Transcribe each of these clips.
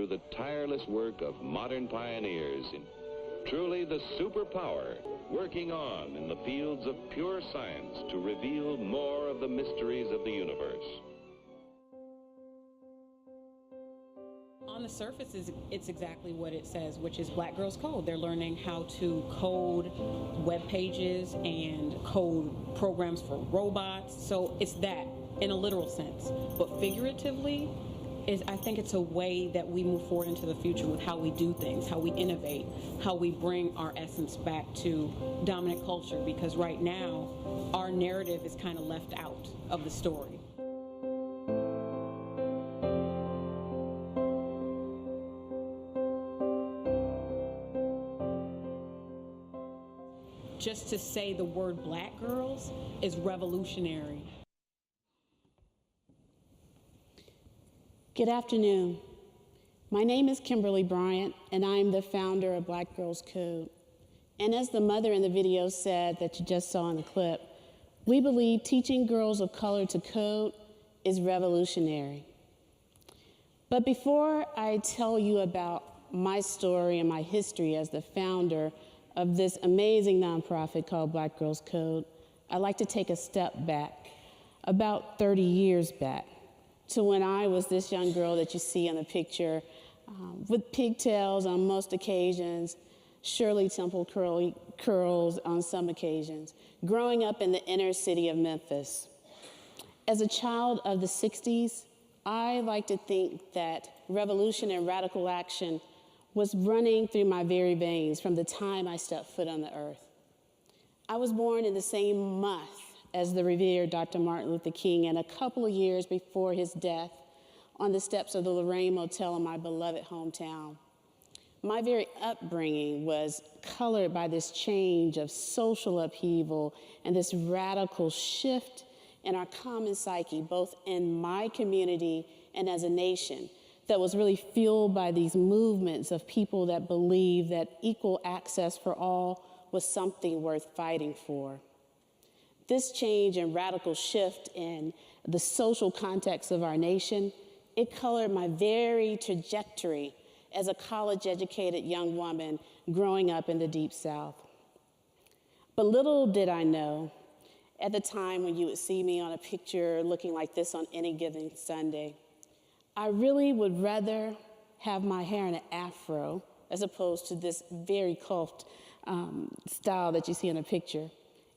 through the tireless work of modern pioneers. Truly the superpower working on in the fields of pure science to reveal more of the mysteries of the universe. On the surface, it's exactly what it says, which is Black Girls Code. They're learning how to code web pages and code programs for robots. So it's that in a literal sense. But figuratively, I think it's a way that we move forward into the future with how we do things, how we innovate, how we bring our essence back to dominant culture. Because right now, our narrative is kind of left out of the story. Just to say the word Black girls is revolutionary. Good afternoon. My name is Kimberly Bryant, and I am the founder of Black Girls Code. And as the mother in the video said that you just saw in the clip, we believe teaching girls of color to code is revolutionary. But before I tell you about my story and my history as the founder of this amazing nonprofit called Black Girls Code, I'd like to take a step back, about 30 years back, to when I was this young girl that you see in the picture, with pigtails on most occasions, Shirley Temple curls on some occasions, growing up in the inner city of Memphis. As a child of the 60s, I like to think that revolution and radical action was running through my very veins from the time I stepped foot on the earth. I was born in the same month as the revered Dr. Martin Luther King, and a couple of years before his death on the steps of the Lorraine Motel in my beloved hometown. My very upbringing was colored by this change of social upheaval and this radical shift in our common psyche, both in my community and as a nation, that was really fueled by these movements of people that believed that equal access for all was something worth fighting for. This change and radical shift in the social context of our nation, it colored my very trajectory as a college-educated young woman growing up in the Deep South. But little did I know at the time when you would see me on a picture looking like this on any given Sunday, I really would rather have my hair in an afro as opposed to this very coiffed style that you see in a picture.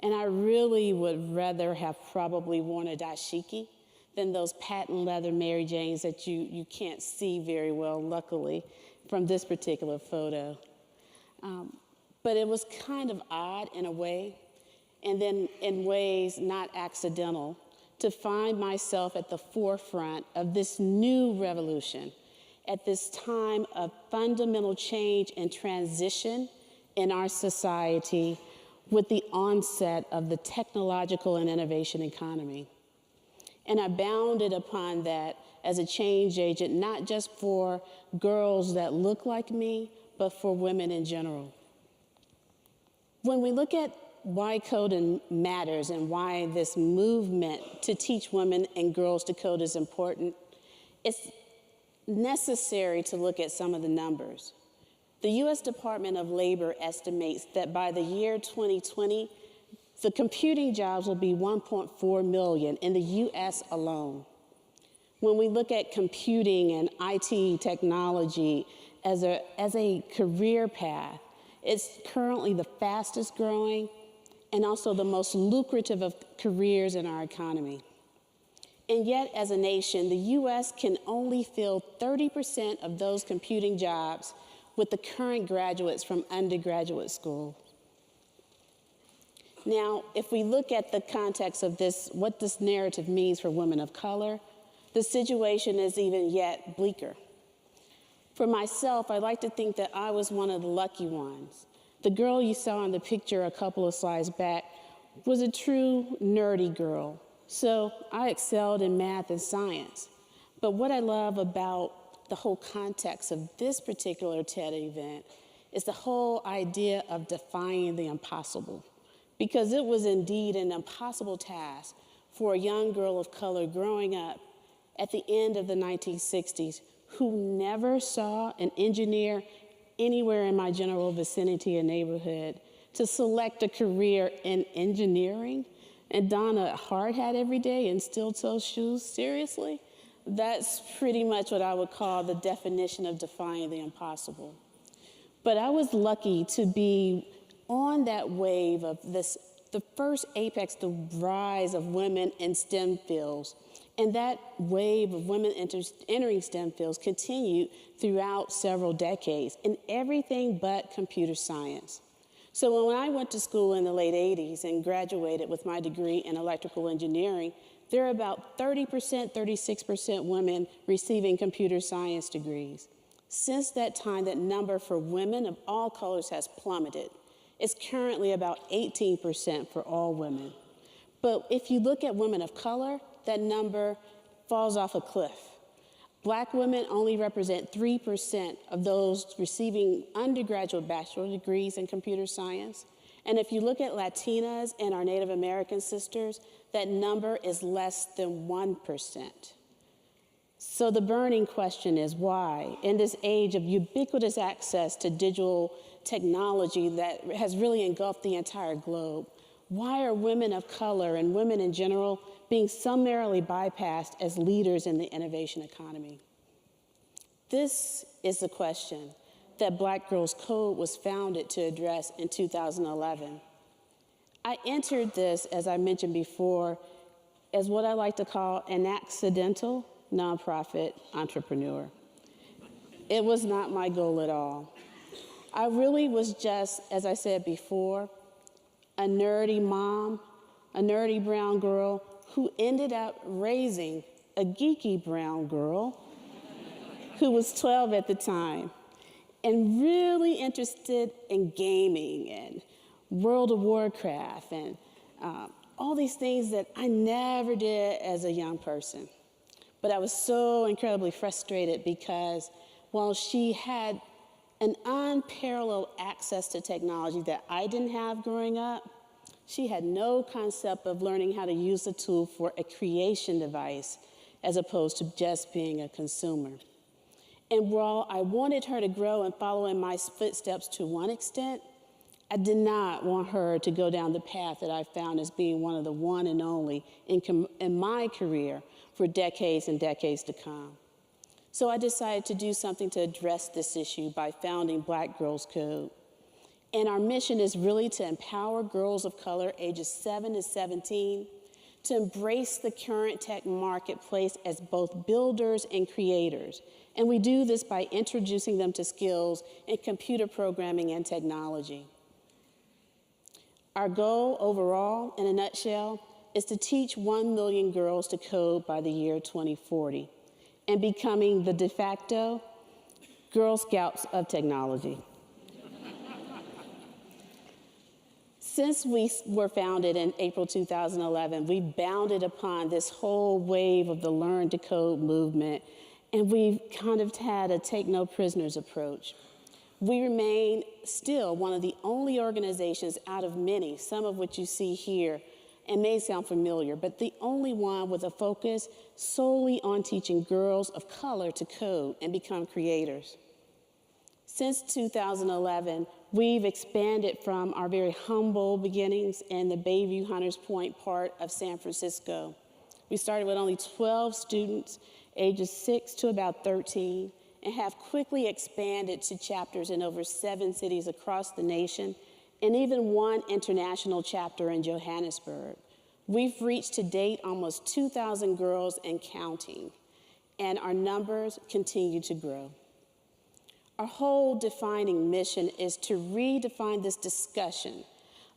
And I really would rather have probably worn a dashiki than those patent leather Mary Janes that you can't see very well, luckily, from this particular photo. But it was kind of odd in a way, and then in ways not accidental, to find myself at the forefront of this new revolution, at this time of fundamental change and transition in our society with the onset of the technological and innovation economy. And I bounded upon that as a change agent, not just for girls that look like me, but for women in general. When we look at why coding matters and why this movement to teach women and girls to code is important, it's necessary to look at some of the numbers. The U.S. Department of Labor estimates that by the year 2020, the computing jobs will be 1.4 million in the U.S. alone. When we look at computing and IT technology as a career path, it's currently the fastest growing and also the most lucrative of careers in our economy. And yet, as a nation, the U.S. can only fill 30% of those computing jobs with the current graduates from undergraduate school. Now, if we look at the context of this, what this narrative means for women of color, the situation is even yet bleaker. For myself, I like to think that I was one of the lucky ones. The girl you saw in the picture a couple of slides back was a true nerdy girl. So I excelled in math and science. But what I love about the whole context of this particular TED event is the whole idea of defying the impossible. Because it was indeed an impossible task for a young girl of color growing up at the end of the 1960s who never saw an engineer anywhere in my general vicinity or neighborhood to select a career in engineering and don a hard hat every day and steel-toe shoes, seriously? That's pretty much what I would call the definition of defying the impossible. But I was lucky to be on that wave of this, the first apex, the rise of women in STEM fields. And that wave of women entering STEM fields continued throughout several decades in everything but computer science. So when I went to school in the late 80s and graduated with my degree in electrical engineering, there are about 30%, 36% women receiving computer science degrees. Since that time, that number for women of all colors has plummeted. It's currently about 18% for all women. But if you look at women of color, that number falls off a cliff. Black women only represent 3% of those receiving undergraduate bachelor degrees in computer science. And if you look at Latinas and our Native American sisters, that number is less than 1%. So the burning question is why, in this age of ubiquitous access to digital technology that has really engulfed the entire globe, why are women of color and women in general being summarily bypassed as leaders in the innovation economy? This is the question that Black Girls Code was founded to address in 2011. I entered this, as I mentioned before, as what I like to call an accidental nonprofit entrepreneur. It was not my goal at all. I really was just, as I said before, a nerdy mom, a nerdy brown girl who ended up raising a geeky brown girl who was 12 at the time and really interested in gaming and World of Warcraft and all these things that I never did as a young person. But I was so incredibly frustrated because while she had an unparalleled access to technology that I didn't have growing up, she had no concept of learning how to use the tool for a creation device as opposed to just being a consumer. And while I wanted her to grow and follow in my footsteps to one extent, I did not want her to go down the path that I found as being one of the one and only in my career for decades and decades to come. So I decided to do something to address this issue by founding Black Girls Code. And our mission is really to empower girls of color ages 7 to 17 to embrace the current tech marketplace as both builders and creators. And we do this by introducing them to skills in computer programming and technology. Our goal overall, in a nutshell, is to teach 1 million girls to code by the year 2040 and becoming the de facto Girl Scouts of technology. Since we were founded in April 2011, we've bounded upon this whole wave of the Learn to Code movement, and we've kind of had a take no prisoners approach. We remain still one of the only organizations out of many, some of which you see here, and may sound familiar, but the only one with a focus solely on teaching girls of color to code and become creators. Since 2011, we've expanded from our very humble beginnings in the Bayview Hunters Point part of San Francisco. We started with only 12 students, ages 6 to about 13, and have quickly expanded to chapters in over 7 cities across the nation, and even one international chapter in Johannesburg. We've reached to date almost 2,000 girls and counting, and our numbers continue to grow. Our whole defining mission is to redefine this discussion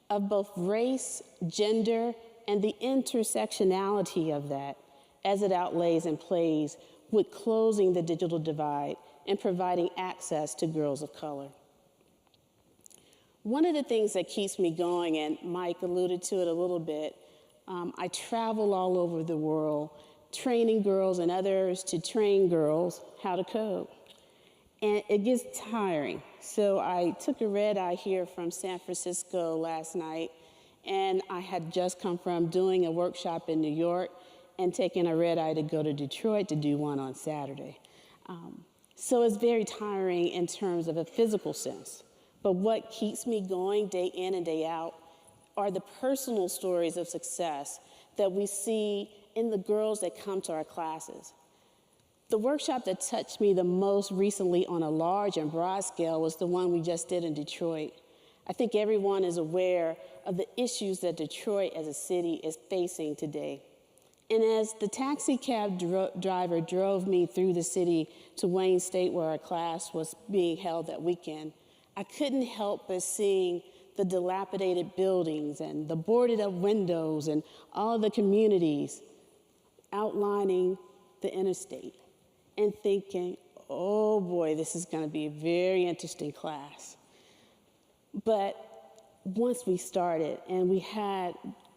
of both race, gender, and the intersectionality of that as it outlays and plays with closing the digital divide and providing access to girls of color. One of the things that keeps me going, and Mike alluded to it a little bit, I travel all over the world training girls and others to train girls how to code. And it gets tiring. So I took a red eye here from San Francisco last night, and I had just come from doing a workshop in New York and taking a red eye to go to Detroit to do one on Saturday. So it's very tiring in terms of a physical sense. But what keeps me going day in and day out are the personal stories of success that we see in the girls that come to our classes. The workshop that touched me the most recently on a large and broad scale was the one we just did in Detroit. I think everyone is aware of the issues that Detroit as a city is facing today. And as the taxi cab driver drove me through the city to Wayne State, where our class was being held that weekend, I couldn't help but seeing the dilapidated buildings and the boarded up windows and all the communities outlining the interstate and thinking, oh boy, this is going to be a very interesting class. But once we started and we had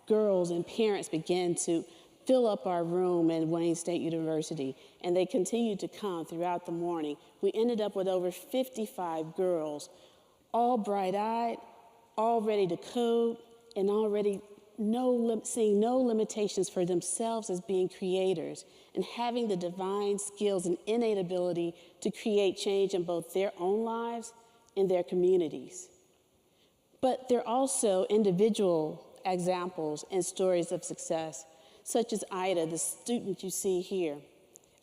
girls and parents begin to fill up our room at Wayne State University, and they continued to come throughout the morning, we ended up with over 55 girls, all bright-eyed, all ready to code, and already seeing no limitations for themselves as being creators, and having the divine skills and innate ability to create change in both their own lives and their communities. But there are also individual examples and stories of success, such as Ida, the student you see here.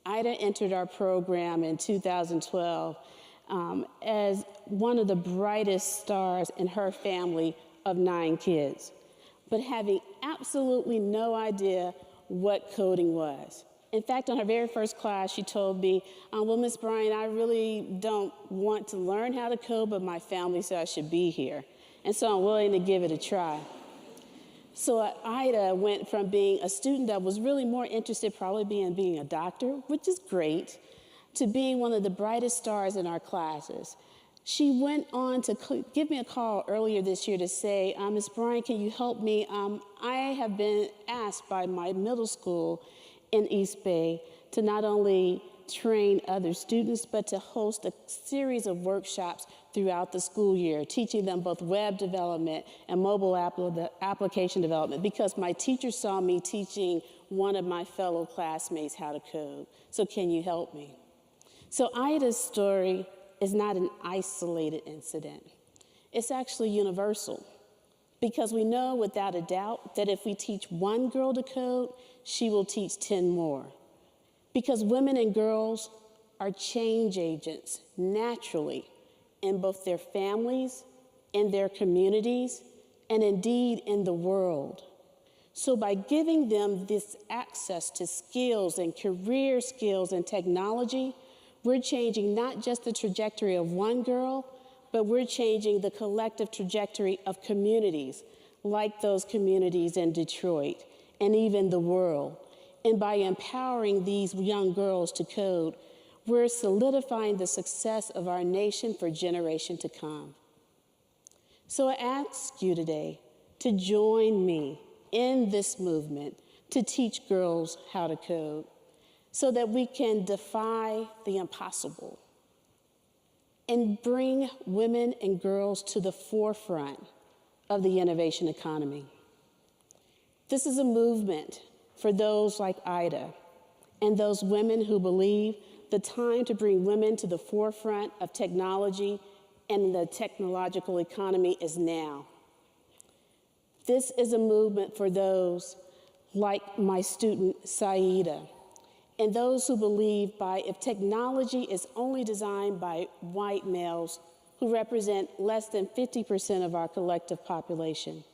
Ida entered our program in 2012 as one of the brightest stars in her family of 9 kids, but having absolutely no idea what coding was. In fact, on her very first class, she told me, well, Ms. Bryant, I really don't want to learn how to code, but my family said I should be here, and so I'm willing to give it a try. So Ida went from being a student that was really more interested probably in being a doctor, which is great, to being one of the brightest stars in our classes. She went on to give me a call earlier this year to say, Ms. Bryant, can you help me? I have been asked by my middle school in East Bay to not only train other students, but to host a series of workshops throughout the school year, teaching them both web development and mobile application development, because my teacher saw me teaching one of my fellow classmates how to code. So can you help me? So Ida's story is not an isolated incident. It's actually universal, because we know without a doubt that if we teach one girl to code, she will teach 10 more. Because women and girls are change agents naturally in both their families, in their communities, and indeed in the world. So by giving them this access to skills and career skills and technology, we're changing not just the trajectory of one girl, but we're changing the collective trajectory of communities, like those communities in Detroit, and even the world. And by empowering these young girls to code, we're solidifying the success of our nation for generations to come. So I ask you today to join me in this movement to teach girls how to code, so that we can defy the impossible and bring women and girls to the forefront of the innovation economy. This is a movement for those like Ida and those women who believe the time to bring women to the forefront of technology and the technological economy is now. This is a movement for those like my student, Saida, and those who believe if technology is only designed by white males who represent less than 50% of our collective population,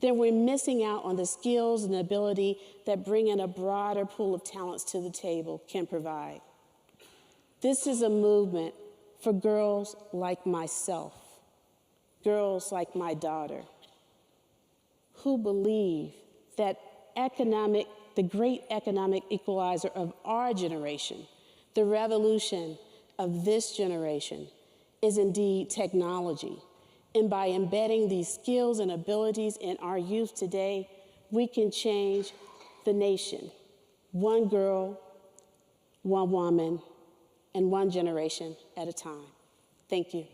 then we're missing out on the skills and ability that bringing a broader pool of talents to the table can provide. This is a movement for girls like myself, girls like my daughter, who believe that the great economic equalizer of our generation, the revolution of this generation, is indeed technology. And by embedding these skills and abilities in our youth today, we can change the nation, one girl, one woman, and one generation at a time. Thank you.